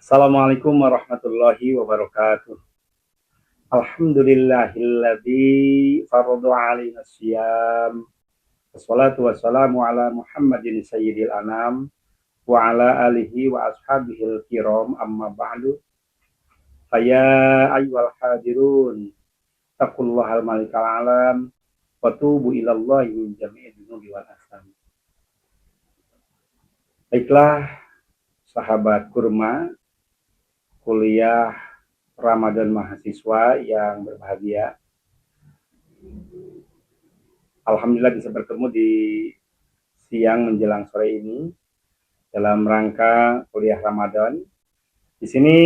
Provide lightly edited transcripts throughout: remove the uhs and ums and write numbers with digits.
Assalamualaikum warahmatullahi wabarakatuh. Alhamdulillahilladzi farada alaina siyam. Wassalatu wassalamu ala Muhammadin sayyidil anam wa ala alihi wa ashabihil kiram amma ba'du. Faya ayyuhal hadirun taqullahal malikal alam wa tubu ilallahi min jami'i dunubi wal asam. Baiklah sahabat kurma kuliah Ramadan mahasiswa yang berbahagia. Alhamdulillah bisa bertemu di siang menjelang sore ini dalam rangka kuliah Ramadan. Di sini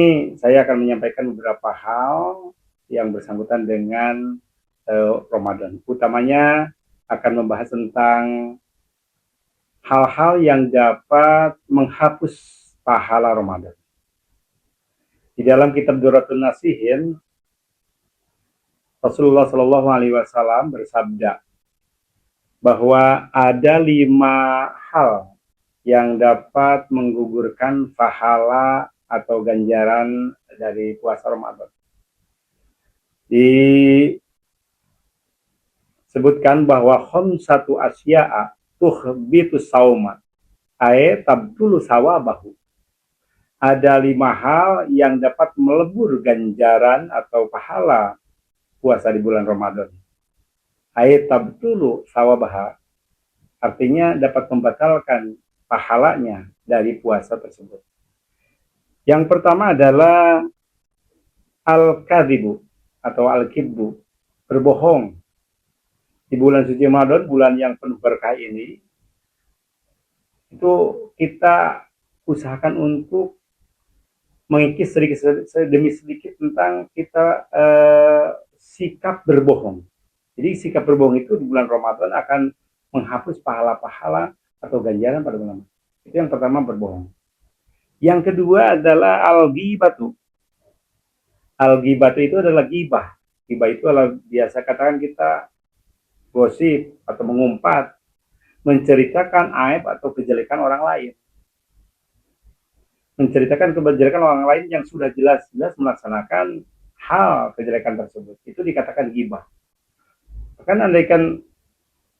saya akan menyampaikan beberapa hal yang bersangkutan dengan Ramadan. Utamanya akan membahas tentang hal-hal yang dapat menghapus pahala Ramadan. Di dalam kitab Duratun Nasihin, Rasulullah Shallallahu Alaihi Wasallam bersabda bahwa ada 5 hal yang dapat menggugurkan pahala atau ganjaran dari puasa Ramadan. Disebutkan bahwa khamsatu asya'a tuhbitu sauma ay tabtulu sawabahu. Ada 5 hal yang dapat melebur ganjaran atau pahala puasa di bulan Ramadan. Ay tabtulu sawabaha, artinya dapat membatalkan pahalanya dari puasa tersebut. Yang pertama adalah al-kadhibu atau al-kibbu, berbohong. Di bulan suci Ramadan, bulan yang penuh berkah ini, itu kita usahakan untuk mengikis sedikit demi sedikit tentang kita sikap berbohong. Jadi sikap berbohong itu di bulan Ramadan akan menghapus pahala-pahala atau ganjaran pada bulan. Itu yang pertama, berbohong. Yang kedua adalah al-ghibatu. Al-ghibatu itu adalah ghibah. Ghibah itu adalah biasa katakan kita gosip atau mengumpat, menceritakan aib atau kejelekan orang lain. Menceritakan kejelekan orang lain yang sudah jelas-jelas melaksanakan hal kejelekan tersebut. Itu dikatakan ghibah. Bahkan andaikan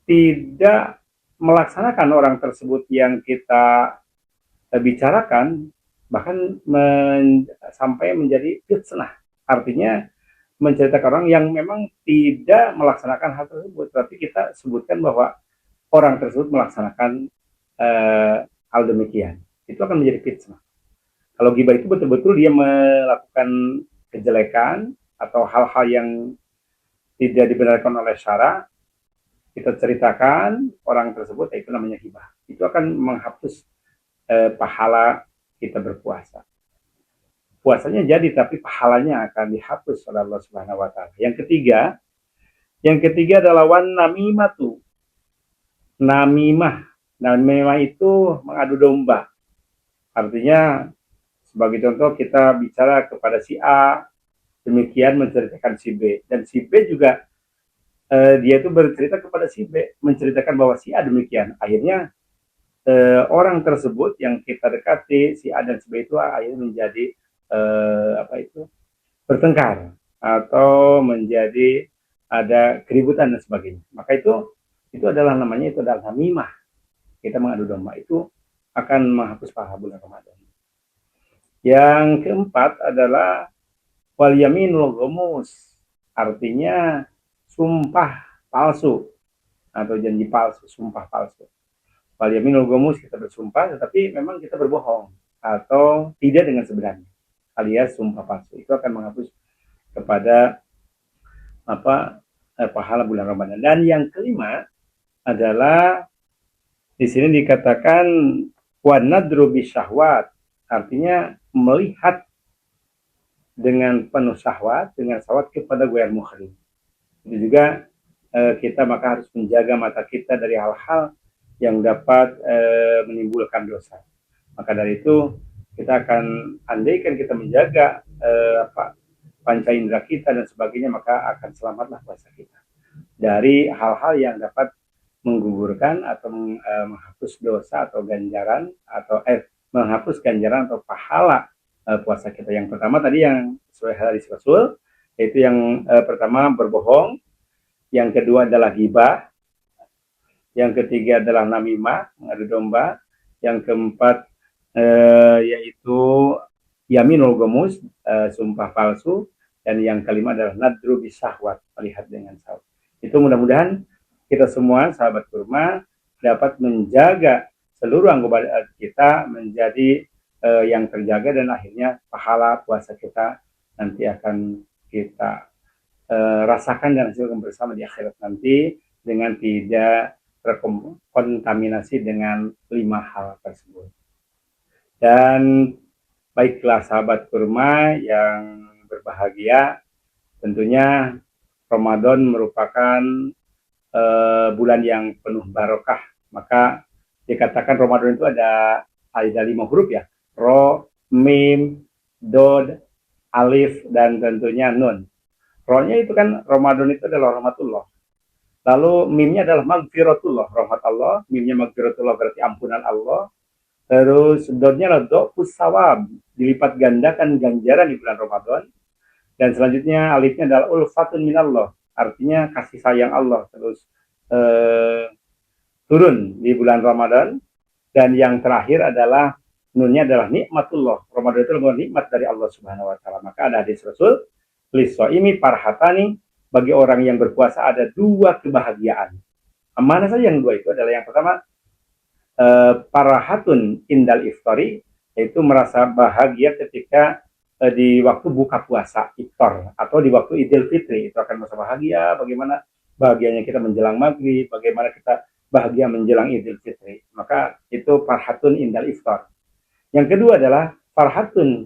tidak melaksanakan orang tersebut yang kita bicarakan, bahkan sampai menjadi fitnah. Artinya menceritakan orang yang memang tidak melaksanakan hal tersebut, tapi kita sebutkan bahwa orang tersebut melaksanakan hal demikian. Itu akan menjadi fitnah. Kalau ghibah itu betul-betul dia melakukan kejelekan atau hal-hal yang tidak dibenarkan oleh syara, kita ceritakan orang tersebut, itu namanya ghibah. Itu akan menghapus pahala kita berpuasa. Puasanya jadi, tapi pahalanya akan dihapus oleh Allah Subhanahu wa taala. Yang ketiga adalah wan namimatu. Namimah itu mengadu domba. Artinya sebagai contoh kita bicara kepada si A, demikian menceritakan si B, dan si B juga dia itu bercerita kepada si B, menceritakan bahwa si A demikian. Akhirnya orang tersebut yang kita dekati, si A dan si B itu akhirnya menjadi bertengkar atau menjadi ada keributan dan sebagainya. Maka itu adalah namanya, itu adalah namimah. Kita mengadu domba, itu akan menghapus pahala bulan Ramadan. Yang keempat adalah wal yaminul ghamus, artinya sumpah palsu atau janji palsu, sumpah palsu. Wal yaminul ghamus, kita bersumpah tetapi memang kita berbohong atau tidak dengan sebenarnya, alias sumpah palsu. Itu akan menghapus kepada pahala bulan Ramadan. Dan yang kelima adalah di sini dikatakan wan nadru bisyahwat, artinya melihat dengan penuh syahwat, dengan syahwat kepada ghairu muhrim. Itu juga kita maka harus menjaga mata kita dari hal-hal yang dapat menimbulkan dosa. Maka dari itu kita akan, andaikan kita menjaga panca indera kita dan sebagainya, maka akan selamatlah puasa kita dari hal-hal yang dapat menggugurkan atau menghapus dosa atau ganjaran atau menghapus ganjaran atau pahala puasa kita. Yang pertama tadi yang sesuai hadis Rasul, yaitu yang pertama berbohong, yang kedua adalah ghibah, yang ketiga adalah namimah, mengadu domba, yang keempat yaitu yaminul gomus, sumpah palsu, dan yang kelima adalah nadru bisahwat, melihat dengan syahwat. Itu mudah-mudahan kita semua sahabat kurma dapat menjaga seluruh anggota kita menjadi yang terjaga, dan akhirnya pahala puasa kita nanti akan kita rasakan dan hasilkan bersama di akhirat nanti dengan tidak terkontaminasi dengan 5 hal tersebut. Dan baiklah sahabat kurma yang berbahagia, tentunya Ramadan merupakan bulan yang penuh barokah. Maka dikatakan Ramadan itu ada 5 huruf ya, ro, mim, dod, alif, dan tentunya nun. Rohnya itu kan Ramadan itu adalah rahmatullah. Lalu mimnya adalah magfiratullah, rahmat Allah. Mimnya magfiratullah berarti ampunan Allah. Terus dotnya adalah do'fus sawab, dilipat gandakan ganjaran di bulan Ramadan. Dan selanjutnya alifnya adalah ulfatun minallah, artinya kasih sayang Allah terus turun di bulan Ramadan. Dan yang terakhir adalah nunnya adalah nikmatullah. Ramadan itu adalah nikmat dari Allah Subhanahu wa taala. Maka ada hadis Rasul, lissoimi parhatani, bagi orang yang berpuasa ada 2 kebahagiaan. Mana saja yang 2 itu adalah yang pertama parahatun indal iftari, yaitu merasa bahagia ketika di waktu buka puasa iftar atau di waktu Idul Fitri, itu akan merasa bahagia. Bagaimana bahagianya kita menjelang maghrib, bagaimana kita bahagia menjelang Idul Fitri. Maka itu farhatun indal iftar. Yang kedua adalah farhatun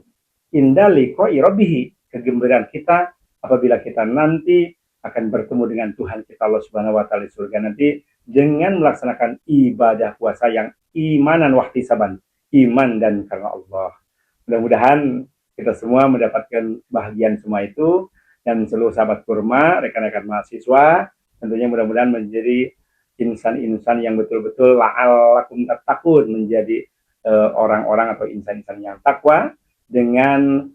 indal liqa'i rabbih, kegembiraan kita apabila kita nanti akan bertemu dengan Tuhan kita Allah Subhanahu wa taala di surga nanti dengan melaksanakan ibadah puasa yang imanan wahtisaban, iman dan karena Allah. Mudah-mudahan kita semua mendapatkan bahagian semua itu, dan seluruh sahabat kurma, rekan-rekan mahasiswa, tentunya mudah-mudahan menjadi insan-insan yang betul-betul la'allakum tattaqun, menjadi orang-orang atau insan-insan yang takwa dengan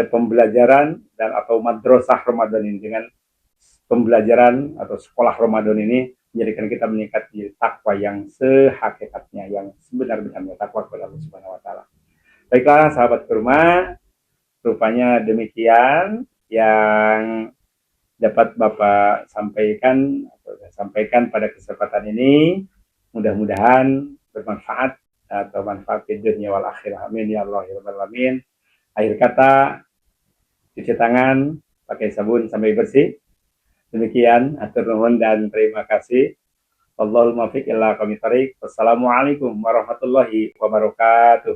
pembelajaran dan atau madrasah Ramadan ini, dengan pembelajaran atau sekolah Ramadan ini menjadikan kita meningkat di takwa yang sehakikatnya, yang sebenar-benarnya takwa kepada Allah Subhanahu wa taala. Baiklah sahabat kurma, rupanya demikian yang dapat Bapak sampaikan pada kesempatan ini. Mudah-mudahan bermanfaat atau manfaat di dunia wal akhirah. Amin ya Allah ya rabbal alamin. Akhir kata, cuci tangan, pakai sabun sampai bersih. Demikian, atur nuhun dan terima kasih. Allahumma fiq illa qami tariq. Wassalamualaikum warahmatullahi wabarakatuh.